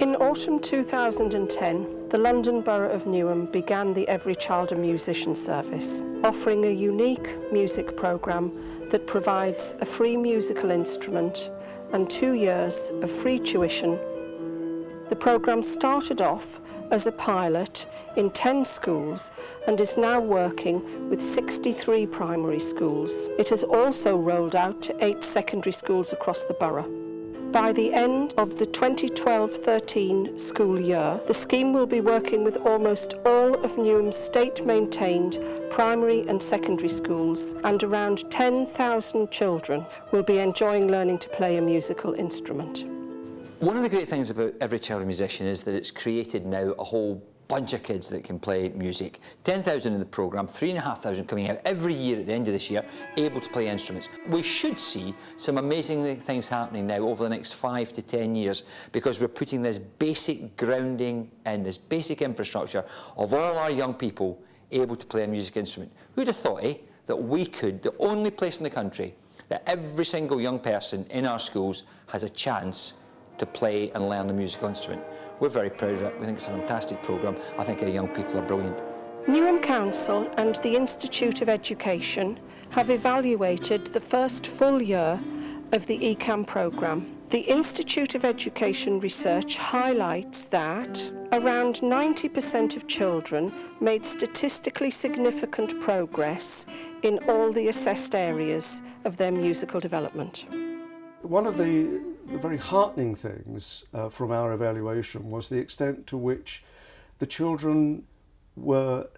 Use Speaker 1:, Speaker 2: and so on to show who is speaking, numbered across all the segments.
Speaker 1: In autumn 2010, the London Borough of Newham began the Every Child a Musician service, offering a unique music programme that provides a free musical instrument and 2 years of free tuition. The programme started off as a pilot in 10 schools and is now working with 63 primary schools. It has also rolled out to 8 secondary schools across the borough. By the end of the 2012-13 school year, the scheme will be working with almost all of Newham's state-maintained primary and secondary schools, and around 10,000 children will be enjoying learning to play a musical instrument.
Speaker 2: One of the great things about Every Child a Musician is that it's created now a whole bunch of kids that can play music. 10,000 in the programme, 3,500 coming out every year at the end of this year, able to play instruments. We should see some amazing things happening now over the next 5 to 10 years, because we're putting this basic grounding and this basic infrastructure of all our young people able to play a music instrument. Who'd have thought, that we could, the only place in the country, that every single young person in our schools has a chance to play and learn a musical instrument. We're very proud of it. We think it's a fantastic programme. I think our young people are brilliant.
Speaker 1: Newham Council and the Institute of Education have evaluated the first full year of the ECaM programme. The Institute of Education research highlights that around 90% of children made statistically significant progress in all the assessed areas of their musical development.
Speaker 3: One of the very heartening things from our evaluation was the extent to which the children were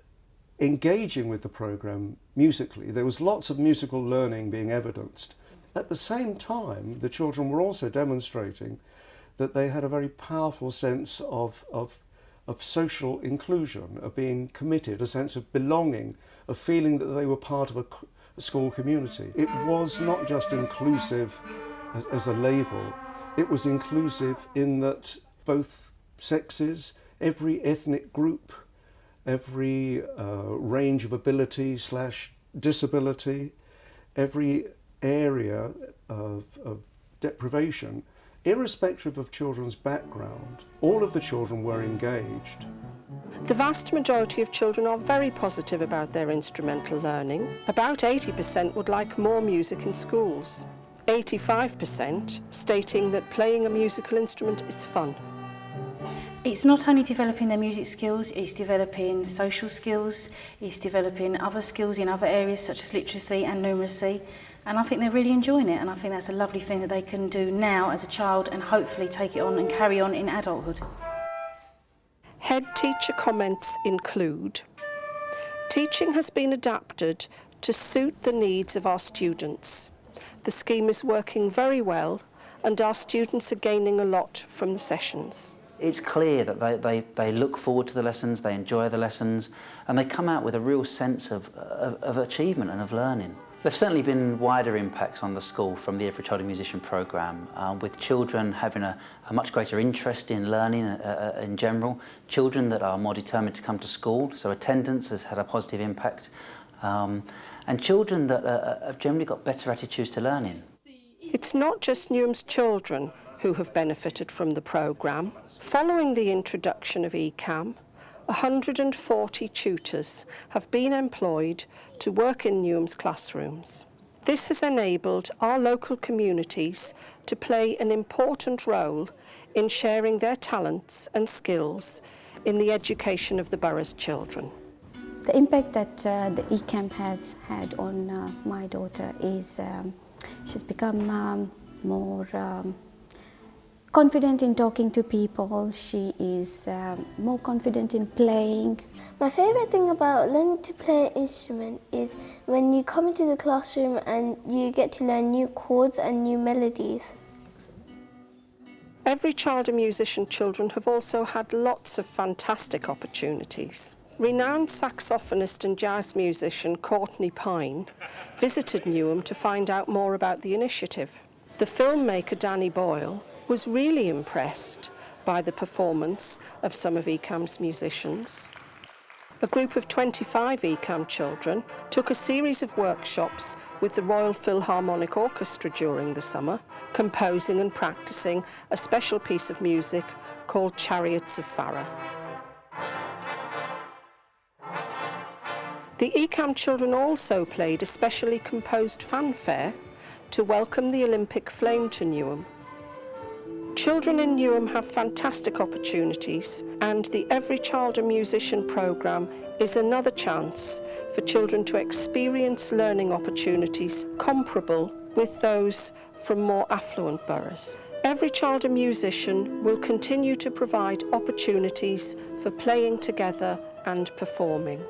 Speaker 3: engaging with the programme musically. There was lots of musical learning being evidenced. At the same time, the children were also demonstrating that they had a very powerful sense of social inclusion, of being committed, a sense of belonging, of feeling that they were part of a school community. It was not just inclusive as a label, it was inclusive in that both sexes, every ethnic group, every range of ability / disability, every area of deprivation, irrespective of children's background, all of the children were engaged.
Speaker 1: The vast majority of children are very positive about their instrumental learning. About 80% would like more music in schools. 85% stating that playing a musical instrument is fun.
Speaker 4: It's not only developing their music skills, it's developing social skills, it's developing other skills in other areas such as literacy and numeracy, and I think they're really enjoying it, and I think that's a lovely thing that they can do now as a child and hopefully take it on and carry on in adulthood.
Speaker 1: Head teacher comments include: teaching has been adapted to suit the needs of our students. The scheme is working very well and our students are gaining a lot from the sessions.
Speaker 5: It's clear that they look forward to the lessons, they enjoy the lessons, and they come out with a real sense of achievement and of learning. There've certainly been wider impacts on the school from the Every Child a Musician programme, with children having a much greater interest in learning in general, children that are more determined to come to school, so attendance has had a positive impact, and children that have generally got better attitudes to learning.
Speaker 1: It's not just Newham's children who have benefited from the programme. Following the introduction of ECaM, 140 tutors have been employed to work in Newham's classrooms. This has enabled our local communities to play an important role in sharing their talents and skills in the education of the borough's children.
Speaker 6: The impact that the ECaM has had on my daughter is she's become more confident in talking to people. She is more confident in playing.
Speaker 7: My favourite thing about learning to play an instrument is when you come into the classroom and you get to learn new chords and new melodies.
Speaker 1: Every Child a Musician children have also had lots of fantastic opportunities. Renowned saxophonist and jazz musician Courtney Pine visited Newham to find out more about the initiative. The filmmaker Danny Boyle was really impressed by the performance of some of ECaM's musicians. A group of 25 ECaM children took a series of workshops with the Royal Philharmonic Orchestra during the summer, composing and practising a special piece of music called Chariots of Fara. The ECaM children also played a specially composed fanfare to welcome the Olympic flame to Newham. Children in Newham have fantastic opportunities, and the Every Child a Musician programme is another chance for children to experience learning opportunities comparable with those from more affluent boroughs. Every Child a Musician will continue to provide opportunities for playing together and performing.